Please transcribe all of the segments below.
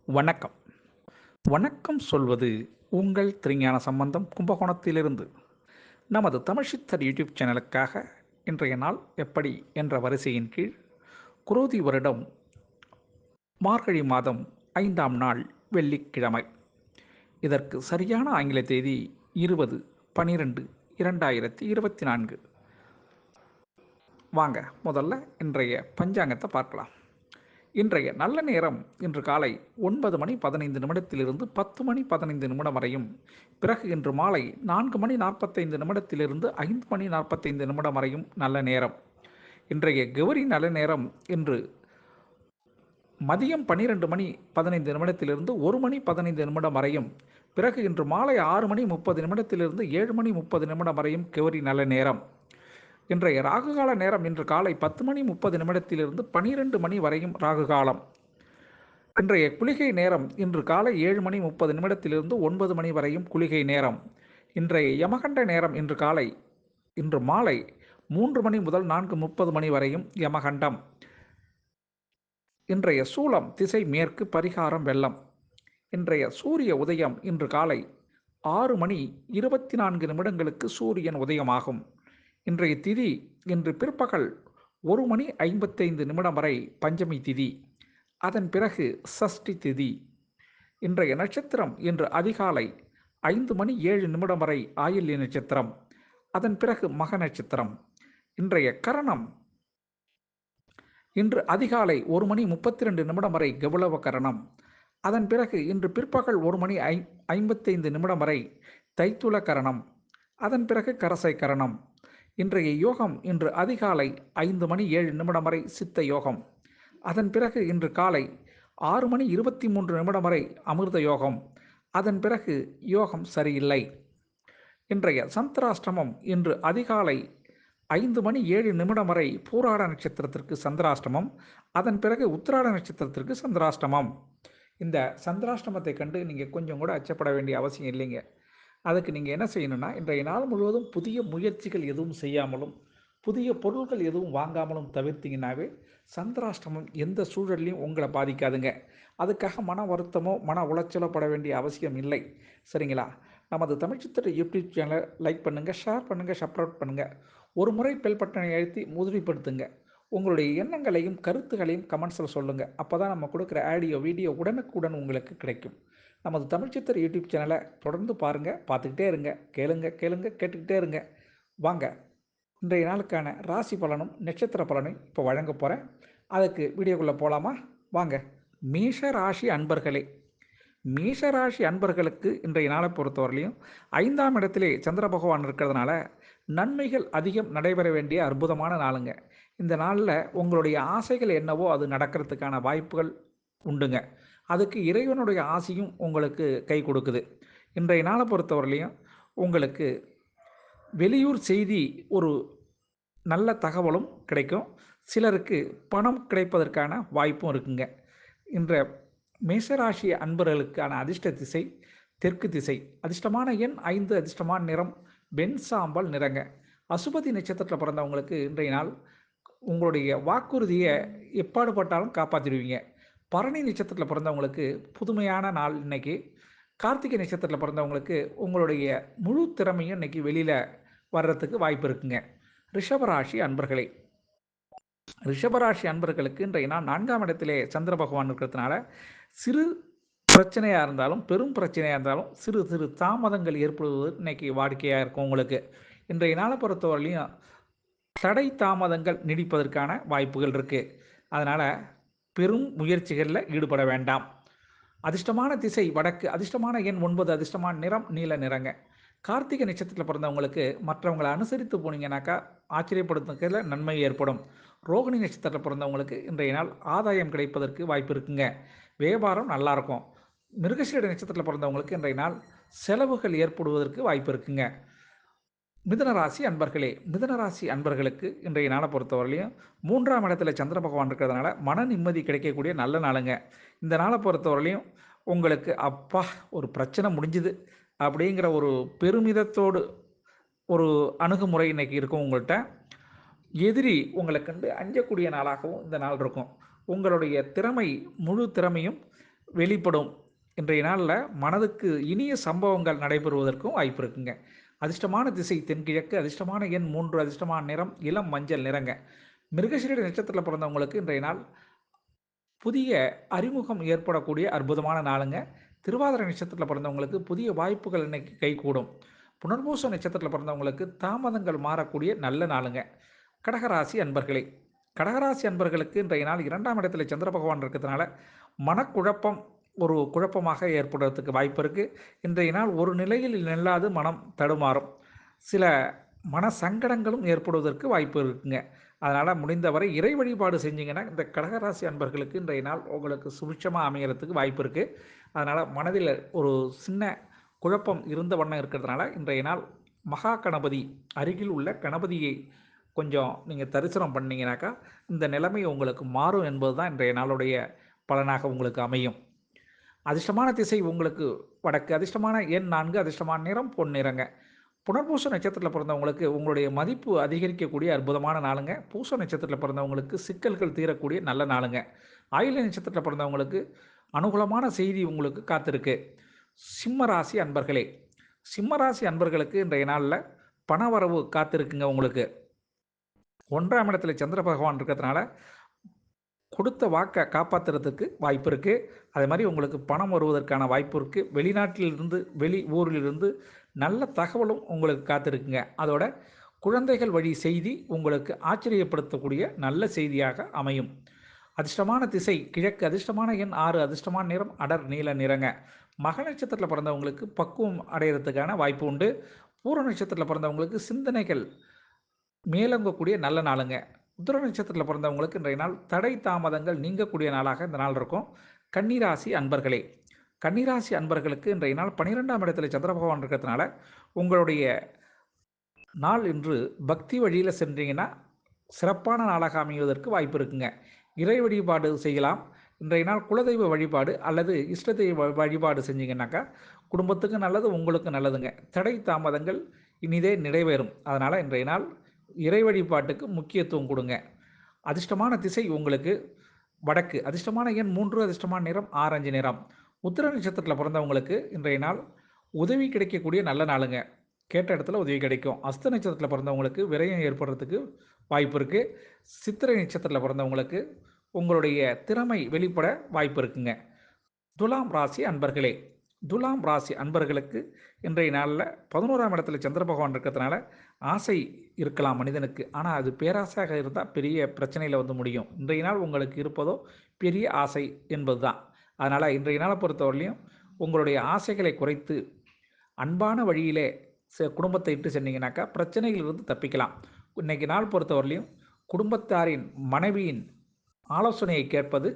வணக்கம். வணக்கம் சொல்வது உங்கள் திருஞான சம்பந்தம் கும்பகோணத்திலிருந்து. நமது தமிழ் சித்தர் யூடியூப் சேனலுக்காக இன்றைய நாள் எப்படி என்ற வரிசையின் கீழ் குரோதி வருடம் மார்கழி மாதம் 5ஆம் நாள் வெள்ளிக்கிழமை. இதற்கு சரியான ஆங்கில தேதி 20/12/2024. வாங்க முதல்ல இன்றைய பஞ்சாங்கத்தை பார்க்கலாம். இன்றைய நல்ல நேரம் இன்று காலை 9:15 10 மணி 15 நிமிடம் வரையும், பிறகு இன்று மாலை 4:45 5:45 வரையும் நல்ல நேரம். இன்றைய கௌரி நல்ல நேரம் இன்று மதியம் 12:15 1:15 வரையும், பிறகு இன்று மாலை 6:30 7:30 வரையும் கௌரி நல்ல நேரம். இன்றைய ராகுகால நேரம் இன்று காலை 10:30 12 மணி வரையும் ராகுகாலம். இன்றைய குளிகை நேரம் இன்று காலை 7:30 9 மணி வரையும் குளிகை நேரம். இன்றைய யமகண்ட நேரம் இன்று மாலை 3 மணி முதல் 4:30 மணி வரையும் யமகண்டம். இன்றைய சூலம் திசை மேற்கு, பரிகாரம் வெள்ளம். இன்றைய சூரிய உதயம் இன்று காலை 6:24 சூரியன் உதயமாகும். இன்றைய திதி இன்று பிற்பகல் 1:55 வரை பஞ்சமி திதி, அதன் பிறகு சஷ்டி திதி. இன்றைய நட்சத்திரம் இன்று அதிகாலை 5:07 வரை ஆயில்ய நட்சத்திரம், அதன் பிறகு மக நட்சத்திரம். இன்றைய கரணம் இன்று அதிகாலை 1:32 வரை கௌளவ கரணம், அதன் பிறகு இன்று பிற்பகல் 1:55 வரை தைத்துள கரணம், அதன் பிறகு கரசை கரணம். இன்றைய யோகம் இன்று அதிகாலை 5:07 வரை சித்த யோகம், அதன் பிறகு இன்று காலை 6:23 வரை அமிர்த யோகம், அதன் பிறகு யோகம் சரியில்லை. இன்றைய சந்திராஷ்டமம் இன்று அதிகாலை 5:07 வரை பூராட நட்சத்திரத்திற்கு சந்திராஷ்டமம், அதன் பிறகு உத்திராட நட்சத்திரத்திற்கு சந்திராஷ்டமம். இந்த சந்திராஷ்டமத்தை கண்டு நீங்கள் கொஞ்சம் கூட அச்சப்பட வேண்டிய அவசியம் இல்லைங்க. அதுக்கு நீங்கள் என்ன செய்யணும்னா, இன்றைய நாள் முழுவதும் புதிய முயற்சிகள் எதுவும் செய்யாமலும் புதிய பொருட்கள் எதுவும் வாங்காமலும் தவிர்த்திங்கனாவே சந்திராஷ்டமம் எந்த சூழல்லையும் உங்களை பாதிக்காதுங்க. அதுக்காக மன வருத்தமோ மன உளைச்சலோ பட வேண்டிய அவசியம் இல்லை. சரிங்களா? நமது தமிழ்ச்சித்திர யூடியூப் சேனலை லைக் பண்ணுங்கள், ஷேர் பண்ணுங்கள், சப்ஸ்கிரைப் பண்ணுங்கள். ஒரு முறை பெல் பட்டனை அழுத்தி உறுதிப்படுத்துங்க. உங்களுடைய எண்ணங்களையும் கருத்துகளையும் கமெண்ட்ஸில் சொல்லுங்கள். அப்போ தான் நம்ம கொடுக்குற ஆடியோ வீடியோ உடனுக்குடன் உங்களுக்கு கிடைக்கும். நமது தமிழ்ச்சித்திர யூடியூப் சேனலை தொடர்ந்து பாருங்கள், பார்த்துக்கிட்டே இருங்க, கேட்டுக்கிட்டே இருங்க. வாங்க இன்றைய நாளுக்கான ராசி பலனும் நட்சத்திர பலனும் இப்போ வழங்க போகிறேன். அதுக்கு வீடியோக்குள்ளே போகலாமா? வாங்க. மேஷ ராசி அன்பர்களே, மேஷ ராசி அன்பர்களுக்கு இன்றைய நாளை பொறுத்தவரையிலையும் 5ஆம் இடத்திலே சந்திர பகவான் இருக்கிறதுனால நன்மைகள் அதிகம் நடைபெற வேண்டிய அற்புதமான நாளுங்க. இந்த நாளில் உங்களுடைய ஆசைகள் என்னவோ அது நடக்கிறதுக்கான வாய்ப்புகள் உண்டுங்க. அதுக்கு இறைவனுடைய ஆசையும் உங்களுக்கு கை கொடுக்குது. இன்றைய நாளை பொறுத்தவரையிலையும் உங்களுக்கு வெளியூர் செய்தி ஒரு நல்ல தகவலும் கிடைக்கும். சிலருக்கு பணம் கிடைப்பதற்கான வாய்ப்பும் இருக்குங்க. இன்ற மேஷராசி அன்பர்களுக்கான அதிர்ஷ்ட திசை தெற்கு திசை, அதிர்ஷ்டமான எண் 5, அதிர்ஷ்டமான நிறம் வெண் சாம்பல் நிறங்க. அசுபதி நட்சத்திரத்தில் பிறந்தவங்களுக்கு இன்றைய நாள் உங்களுடைய வாக்குறுதியை எப்பாடுபட்டாலும் காப்பாற்றிடுவீங்க. பரணி நட்சத்திரத்தில் பிறந்தவங்களுக்கு புதுமையான நாள் இன்னைக்கு. கார்த்திகை நட்சத்திரத்தில் பிறந்தவங்களுக்கு உங்களுடைய முழு திறமையும் இன்னைக்கு வெளியில் வர்றதுக்கு வாய்ப்பு இருக்குங்க. ரிஷபராசி அன்பர்களே, ரிஷபராசி அன்பர்களுக்கு இன்றைய நாள் 4ஆம் இடத்திலே சந்திர பகவான் இருக்கிறதுனால சிறு பிரச்சனையாக இருந்தாலும் பெரும் பிரச்சனையாக இருந்தாலும் சிறு சிறு தாமதங்கள் ஏற்படுவது இன்னைக்கு வாடிக்கையாக இருக்கும் உங்களுக்கு. இன்றைய நாளை பொறுத்தவரையிலையும் தடை தாமதங்கள் நீடிப்பதற்கான வாய்ப்புகள் இருக்குது. அதனால் பெரும் முயற்சிகளில் ஈடுபட வேண்டாம். அதிர்ஷ்டமான திசை வடக்கு, அதிர்ஷ்டமான எண் 9, அதிர்ஷ்டமான நிறம் நீல நிறங்க. கார்த்திகை நட்சத்திரத்தில் பிறந்தவங்களுக்கு மற்றவங்களை அனுசரித்து போனீங்கன்னாக்கா ஆச்சரியப்படுத்துறதுல நன்மை ஏற்படும். ரோகிணி நட்சத்திரத்தில் பிறந்தவங்களுக்கு இன்றைய நாள் ஆதாயம் கிடைப்பதற்கு வாய்ப்பு இருக்குங்க. வியாபாரம் நல்லாயிருக்கும். மிருகசீட நட்சத்திரத்தில் பிறந்தவங்களுக்கு இன்றைய நாள் செலவுகள் ஏற்படுவதற்கு வாய்ப்பு இருக்குங்க. மிதுனராசி அன்பர்களே, மிதுனராசி அன்பர்களுக்கு இன்றைய நாளை பொறுத்தவரையிலையும் 3ஆம் இடத்துல சந்திர பகவான் இருக்கிறதுனால மன நிம்மதி கிடைக்கக்கூடிய நல்ல நாளுங்க. இந்த நாளை பொறுத்தவரையிலையும் உங்களுக்கு அப்பா ஒரு பிரச்சனை முடிஞ்சுது அப்படிங்கிற ஒரு பெருமிதத்தோடு ஒரு அணுகுமுறை இன்றைக்கி இருக்கும் உங்கள்கிட்ட. எதிரி உங்களை கண்டு அஞ்சக்கூடிய நாளாகவும் இந்த நாள் இருக்கும். உங்களுடைய திறமை முழு திறமையும் வெளிப்படும். இன்றைய நாளில் மனதுக்கு இனிய சம்பவங்கள் நடைபெறுவதற்கும் வாய்ப்பு இருக்குங்க. அதிர்ஷ்டமான திசை தென்கிழக்கு, அதிர்ஷ்டமான எண் 3, அதிர்ஷ்டமான நிறம் இளம் மஞ்சள் நிறங்க. மிருகசீரிட நட்சத்திரத்தில் பிறந்தவங்களுக்கு இன்றைய நாள் புதிய அறிமுகம் ஏற்படக்கூடிய அற்புதமான நாளுங்க. திருவாதிரை நட்சத்திரத்தில் பிறந்தவங்களுக்கு புதிய வாய்ப்புகள் இன்னைக்கு கைகூடும். புனர்பூச நட்சத்திரத்தில் பிறந்தவங்களுக்கு தாமதங்கள் மாறக்கூடிய நல்ல நாளுங்க. கடகராசி அன்பர்களே, கடகராசி அன்பர்களுக்கு இன்றைய நாள் 2ஆம் இடத்துல சந்திர பகவான் இருக்கிறதுனால மனக்குழப்பம் ஒரு குழப்பமாக ஏற்படுறதுக்கு வாய்ப்பு இருக்குது. இன்றைய நாள் ஒரு நிலையில் நில்லாது மனம் தடுமாறும். சில மன சங்கடங்களும் ஏற்படுவதற்கு வாய்ப்பு இருக்குங்க. அதனால் முடிந்தவரை இறை வழிபாடு செஞ்சிங்கன்னா இந்த கடகராசி அன்பர்களுக்கு இன்றைய நாள் உங்களுக்கு சுபிட்சமாக அமைகிறதுக்கு வாய்ப்பு இருக்குது. அதனால் மனதில் ஒரு சின்ன குழப்பம் இருந்த வண்ணம் இருக்கிறதுனால இன்றைய நாள் மகா கணபதி அருகில் உள்ள கணபதியை கொஞ்சம் நீங்கள் தரிசனம் பண்ணிங்கனாக்கா இந்த நிலைமை உங்களுக்கு மாறும் என்பது தான் இன்றைய நாளுடைய பலனாக உங்களுக்கு அமையும். அதிர்ஷ்டமான திசை உங்களுக்கு வடக்கு, அதிர்ஷ்டமான எண் 4, அதிர்ஷ்டமான நிறம் பொன்னிறங்க. புனர்பூச நட்சத்திரத்தில் பிறந்தவங்களுக்கு உங்களுடைய மதிப்பு அதிகரிக்கக்கூடிய அற்புதமான நாளுங்க. பூச நட்சத்திரத்தில் பிறந்தவங்களுக்கு சிக்கல்கள் தீரக்கூடிய நல்ல நாளுங்க. ஆயில்ய நட்சத்திரத்தில் பிறந்தவங்களுக்கு அனுகூலமான செய்தி உங்களுக்கு காத்திருக்கு. சிம்ம ராசி அன்பர்களே, சிம்ம ராசி அன்பர்களுக்கு இன்றைய நாளில் பணவரவு காத்திருக்குங்க. உங்களுக்கு 1ஆம் இடத்துல சந்திர பகவான் இருக்கிறதுனால கொடுத்த வாக்கை காப்பாற்றுறதுக்கு வாய்ப்பு இருக்குது. அதே மாதிரி உங்களுக்கு பணம் வருவதற்கான வாய்ப்பு இருக்குது. வெளிநாட்டிலிருந்து வெளி ஊரிலிருந்து நல்ல தகவலும் உங்களுக்கு காத்திருக்குங்க. அதோட குழந்தைகள் வழி செய்தி உங்களுக்கு ஆச்சரியப்படுத்தக்கூடிய நல்ல செய்தியாக அமையும். அதிர்ஷ்டமான திசை கிழக்கு, அதிர்ஷ்டமான எண் 6, அதிர்ஷ்டமான நிறம் அடர் நீல நிறங்க. மக நட்சத்திரத்தில் பிறந்தவங்களுக்கு பக்குவம் அடைகிறதுக்கான வாய்ப்பு உண்டு. பூர நட்சத்திரத்தில் பிறந்தவங்களுக்கு சிந்தனைகள் மேலோங்கக்கூடிய நல்ல நாளுங்க. உத்திர நட்சத்திரத்தில் பிறந்தவங்களுக்கு இன்றைய நாள் தடை தாமதங்கள் நீங்கக்கூடிய நாளாக இந்த நாள் இருக்கும். கன்னிராசி அன்பர்களே, கன்னிராசி அன்பர்களுக்கு இன்றைய நாள் 12ஆம் இடத்துல சந்திர பகவான் இருக்கிறதுனால உங்களுடைய நாள் இன்று பக்தி வழியில் சென்றீங்கன்னா சிறப்பான நாளாக அமைவதற்கு வாய்ப்பு இருக்குங்க. இறை வழிபாடு செய்யலாம். இன்றைய நாள் குலதெய்வ வழிபாடு அல்லது இஷ்ட தெய்வ வழிபாடு செஞ்சீங்கன்னாக்கா குடும்பத்துக்கு நல்லது, உங்களுக்கு நல்லதுங்க. தடை தாமதங்கள் இனிதே நிறைவேறும். அதனால் இன்றைய நாள் இறை வழிபாட்டுக்கு முக்கியத்துவம் கொடுங்க. அதிர்ஷ்டமான திசை உங்களுக்கு வடக்கு, அதிர்ஷ்டமான எண் 3, அதிர்ஷ்டமான நிறம் ஆரஞ்சு நிறம். உத்திர நட்சத்திரத்தில் பிறந்தவங்களுக்கு இன்றைய நாள் உதவி கிடைக்கக்கூடிய நல்ல நாளுங்க. கேட்ட இடத்துல உதவி கிடைக்கும். அஸ்த நட்சத்திரத்தில் பிறந்தவங்களுக்கு விரயம் ஏற்படுறதுக்கு வாய்ப்பு இருக்குது. சித்திரை நட்சத்திரத்தில் பிறந்தவங்களுக்கு உங்களுடைய திறமை வெளிப்பட வாய்ப்பு இருக்குங்க. துலாம் ராசி அன்பர்களே, துலாம் ராசி அன்பர்களுக்கு இன்றைய நாளில் 11ஆம் இடத்துல சந்திர பகவான் இருக்கிறதுனால ஆசை இருக்கலாம் மனிதனுக்கு. ஆனால் அது பேராசையாக இருந்தால் பெரிய பிரச்சனையில் வந்து முடியும். இன்றைய நாள் உங்களுக்கு இருப்பதோ பெரிய ஆசை என்பது தான். அதனால் இன்றைய நாளை பொறுத்தவரையிலையும் உங்களுடைய ஆசைகளை குறைத்து அன்பான வழியிலே குடும்பத்தை இட்டு சென்றீங்கன்னாக்கா பிரச்சனைகளிலிருந்து தப்பிக்கலாம். இன்றைக்கி நாள் பொறுத்தவரையிலையும் குடும்பத்தாரின் மனைவியின் ஆலோசனையை கேட்பது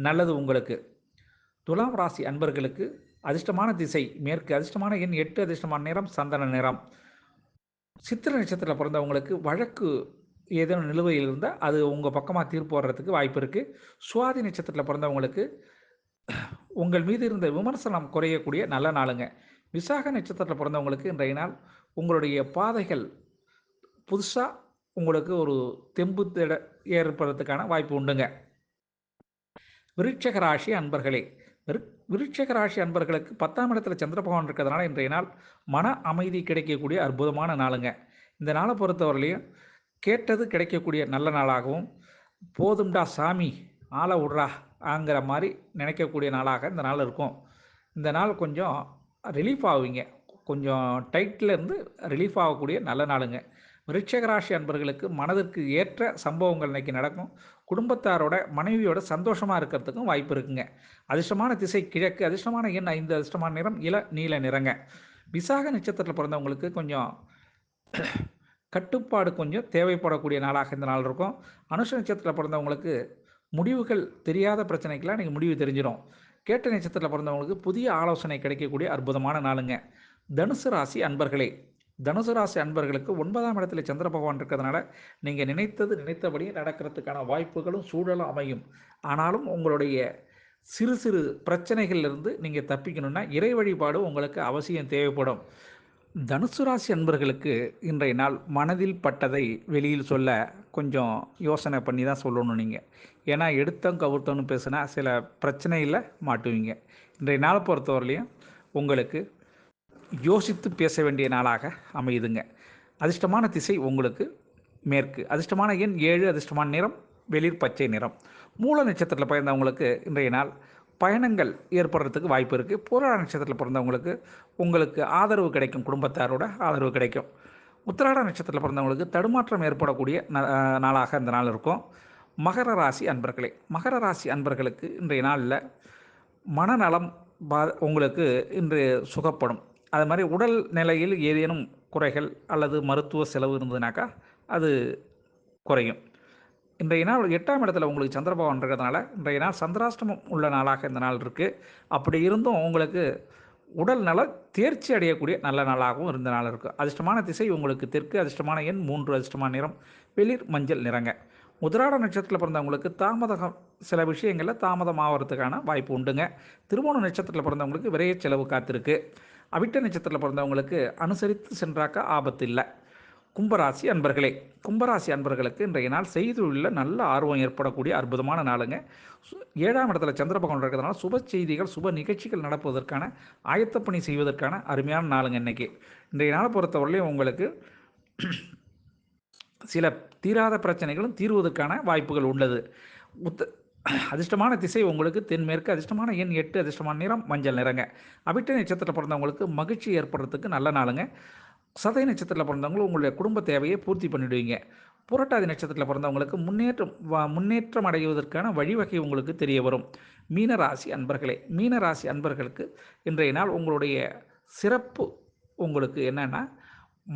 நல்லது உங்களுக்கு. துலாம் ராசி அன்பர்களுக்கு அதிர்ஷ்டமான திசை மேற்கு, அதிர்ஷ்டமான எண் 8, அதிர்ஷ்டமான நிறம் சந்தன நிறம். சித்திரை நட்சத்திரத்தில் பிறந்தவங்களுக்கு வழக்கு ஏதேனும் நிலுவையில் இருந்தால் அது உங்கள் பக்கமாக தீர்ப்பு வர்றதுக்கு வாய்ப்பு இருக்குது. சுவாதி நட்சத்திரத்தில் பிறந்தவங்களுக்கு உங்கள் மீது இருந்த விமர்சனம் குறையக்கூடிய நல்ல நாளுங்க. விசாக நட்சத்திரத்தில் பிறந்தவங்களுக்கு இன்றைய நாள் உங்களுடைய பாதைகள் புதுசாக உங்களுக்கு ஒரு தெம்பு ஏற்படுறதுக்கான வாய்ப்பு உண்டுங்க. விருட்சக ராசி அன்பர்களே, விருட்சக ராசி அன்பர்களுக்கு 10ஆம் இடத்துல சந்திர பகவான் இருக்கிறதுனால இன்றைய நாள் மன அமைதி கிடைக்கக்கூடிய அற்புதமான நாளுங்க. இந்த நாளை பொறுத்தவரையிலையும் கேட்டது கிடைக்கக்கூடிய நல்ல நாளாகவும், போதும்டா சாமி ஆளை விட்றா ஆங்கிற மாதிரி நினைக்கக்கூடிய நாளாக இந்த நாள் இருக்கும். இந்த நாள் கொஞ்சம் ரிலீஃப் ஆகுவீங்க. கொஞ்சம் டைட்டில் இருந்து ரிலீஃப் ஆகக்கூடிய நல்ல நாளுங்க. விருட்சக ராசி அன்பர்களுக்கு மனதிற்கு ஏற்ற சம்பவங்கள் இன்றைக்கி நடக்கும். குடும்பத்தாரோட மனைவியோட சந்தோஷமாக இருக்கிறதுக்கும் வாய்ப்பு இருக்குங்க. அதிர்ஷ்டமான திசை கிழக்கு, அதிர்ஷ்டமான எண் 5, அதிர்ஷ்டமான நிறம் இள நீல நிறங்க. விசாக நட்சத்திரத்தில் பிறந்தவங்களுக்கு கொஞ்சம் கட்டுப்பாடு கொஞ்சம் தேவைப்படக்கூடிய நாளாக இந்த நாள் இருக்கும். அனுஷ நட்சத்திரத்தில் பிறந்தவங்களுக்கு முடிவுகள் தெரியாத பிரச்சனைக்கெல்லாம் இன்றைக்கி முடிவு தெரிஞ்சிடும். கேட்ட நட்சத்திரத்தில் பிறந்தவங்களுக்கு புதிய ஆலோசனை கிடைக்கக்கூடிய அற்புதமான நாளுங்க. தனுசு ராசி அன்பர்களே, தனுசு ராசி அன்பர்களுக்கு 9ஆம் இடத்துல சந்திர பகவான் இருக்கிறதுனால நீங்கள் நினைத்தபடி நடக்கிறதுக்கான வாய்ப்புகளும் சூழலும் அமையும். ஆனாலும் உங்களுடைய சிறு சிறு பிரச்சனைகளிலிருந்து நீங்கள் தப்பிக்கணும்னா இறை வழிபாடு உங்களுக்கு அவசியம் தேவைப்படும். தனுசு ராசி அன்பர்களுக்கு இன்றைய நாள் மனதில் பட்டதை வெளியில் சொல்ல கொஞ்சம் யோசனை பண்ணி தான் சொல்லணும் நீங்கள். ஏன்னா எடுத்தோம் கவுத்தோன்னு பேசுனா சில பிரச்சனையில் மாட்டுவீங்க. இன்றைய நாளை பொறுத்தவரையிலையும் உங்களுக்கு யோசித்து பேச வேண்டிய நாளாக அமையுதுங்க. அதிர்ஷ்டமான திசை உங்களுக்கு மேற்கு. அதிர்ஷ்டமான எண் 7. அதிர்ஷ்டமான நிறம் வெளிர் பச்சை நிறம். மூல நட்சத்திரத்தில் பிறந்தவங்களுக்கு இன்றைய நாள் பயணங்கள் ஏற்படுறதுக்கு வாய்ப்பு இருக்குது. பூராட நட்சத்திரத்தில் பிறந்தவங்களுக்கு உங்களுக்கு ஆதரவு கிடைக்கும், குடும்பத்தாரோட ஆதரவு கிடைக்கும். உத்திராட நட்சத்திரத்தில் பிறந்தவங்களுக்கு தடுமாற்றம் ஏற்படக்கூடிய நாளாக இந்த நாள் இருக்கும். மகர ராசி அன்பர்களே, மகர ராசி அன்பர்களுக்கு இன்றைய நாளில் மனநலம் உங்களுக்கு இன்று சுகப்படும். அது மாதிரி உடல் நிலையில் ஏதேனும் குறைகள் அல்லது மருத்துவ செலவு இருந்ததுனாக்கா அது குறையும். இன்றைய நாள் 8ஆம் இடத்துல உங்களுக்கு சந்திரபகவான் இருக்கிறதுனால இன்றைய நாள் சந்திராஷ்டமம் உள்ள நாளாக இந்த நாள் இருக்குது. அப்படி இருந்தும் உங்களுக்கு உடல் நல தேர்ச்சி அடையக்கூடிய நல்ல நாளாகவும் இருந்த நாள் இருக்குது. அதிர்ஷ்டமான திசை உங்களுக்கு தெற்கு. அதிர்ஷ்டமான எண் 3. அதிர்ஷ்டமான நிறம் வெளிர் மஞ்சள் நிறங்க. உத்திராட நட்சத்திரத்தில் பிறந்தவங்களுக்கு தாமதம், சில விஷயங்களில் தாமதம் ஆகிறதுக்கான வாய்ப்பு உண்டுங்க. திருவோண நட்சத்திரத்தில் பிறந்தவங்களுக்கு விரைய செலவு காத்திருக்கு. அவிட்ட நட்சத்திரத்தில் பிறந்தவங்களுக்கு அனுசரித்து சென்றாக்கா ஆபத்து இல்லை. கும்பராசி அன்பர்களே, கும்பராசி அன்பர்களுக்கு இன்றைய நாள் செய்தொழிலில் நல்ல ஆர்வம் ஏற்படக்கூடிய அற்புதமான நாளுங்க. 7ஆம் இடத்துல சந்திரபகவான் இருக்கிறதுனால சுப செய்திகள், சுப நிகழ்ச்சிகள் நடப்பதற்கான ஆயத்தப்பணி செய்வதற்கான அருமையான நாளுங்க இன்றைக்கி. இன்றைய நாளை பொறுத்தவரையிலையும் உங்களுக்கு சில தீராத பிரச்சனைகளும் தீர்வதற்கான வாய்ப்புகள் உள்ளது. அதிர்ஷ்டமான திசை உங்களுக்கு தென்மேற்கு. அதிர்ஷ்டமான எண் 8. அதிர்ஷ்டமான நிறம் மஞ்சள் நிறங்க. அவிட்ட நட்சத்திரத்தில் பிறந்தவங்களுக்கு மகிழ்ச்சி ஏற்படுறதுக்கு நல்ல நாளுங்க. சதய நட்சத்திரத்தில் பிறந்தவங்களும் உங்களுடைய குடும்ப தேவையை பூர்த்தி பண்ணிவிடுவீங்க. புரட்டாதி நட்சத்திரத்தில் பிறந்தவங்களுக்கு முன்னேற்றம் அடைவதற்கான வழிவகை உங்களுக்கு தெரிய வரும். மீனராசி அன்பர்களே, மீனராசி அன்பர்களுக்கு இன்றைய நாள் உங்களுடைய சிறப்பு உங்களுக்கு என்னென்னா,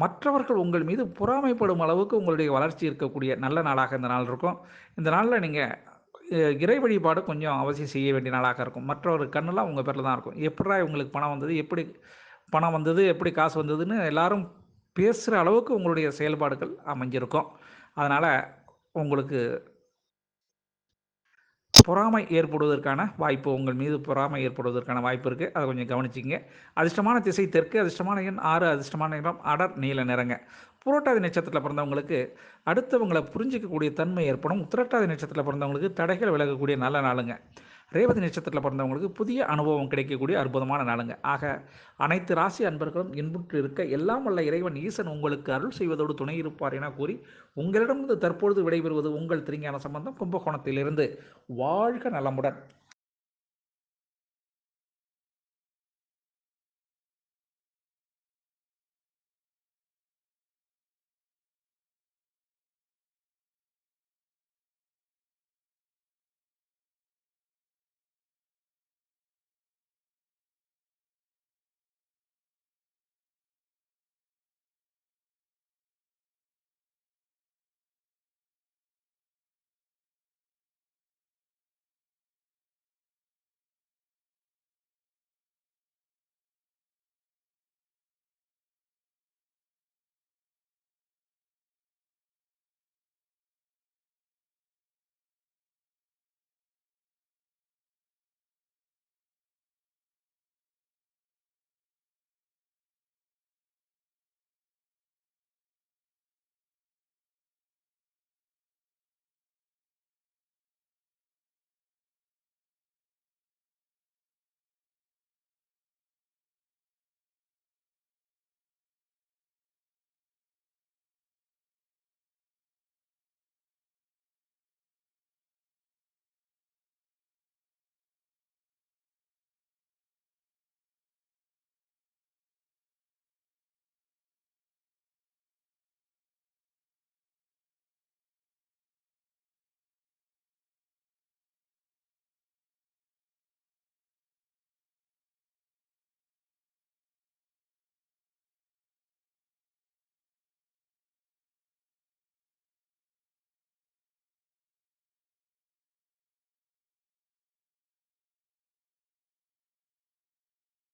மற்றவர்கள் உங்கள் மீது பொறாமைப்படும் அளவுக்கு உங்களுடைய வளர்ச்சி இருக்கக்கூடிய நல்ல நாளாக இந்த நாள் இருக்கும். இந்த நாளில் நீங்கள் இறை வழிபாடு கொஞ்சம் அவசியம் செய்ய வேண்டிய நாளாக இருக்கும். மற்றவர் கண்ணெல்லாம் உங்கள் பேரில் தான் இருக்கும். எப்படா இவங்களுக்கு பணம் வந்தது, எப்படி பணம் வந்தது, எப்படி காசு வந்ததுன்னு எல்லாரும் பேசுகிற அளவுக்கு உங்களுடைய செயல்பாடுகள் அமைஞ்சிருக்கும். அதனால் உங்களுக்கு பொறாமை ஏற்படுவதற்கான வாய்ப்பு, உங்கள் மீது பொறாமை ஏற்படுவதற்கான வாய்ப்பு இருக்குது. அதை கொஞ்சம் கவனிச்சிங்க. அதிர்ஷ்டமான திசை தெற்கு. அதிர்ஷ்டமான எண் 6. அதிர்ஷ்டமான நிறம் அடர் நீல நிறங்க. புரட்டாதி நட்சத்திரத்தில் பிறந்தவங்களுக்கு அடுத்தவங்களை புரிஞ்சிக்கக்கூடிய தன்மை ஏற்படும். உத்திரட்டாதி நட்சத்திரத்தில் பிறந்தவங்களுக்கு தடைகள் விலகக்கூடிய நல்ல நாளுங்க. ரேவதி நட்சத்திரத்தில் பிறந்தவங்களுக்கு புதிய அனுபவம் கிடைக்கக்கூடிய அற்புதமான நாளுங்க. ஆக அனைத்து ராசி அன்பர்களும் இன்புற்று இருக்க எல்லாம் வல்ல இறைவன் ஈசன் உங்களுக்கு அருள் செய்வதோடு துணை இருப்பார் என கூறி உங்களிடமிருந்து தற்பொழுது விடைபெறுவது உங்கள் திருஞான சம்பந்தம், கும்பகோணத்திலிருந்து. வாழ்க நலமுடன்.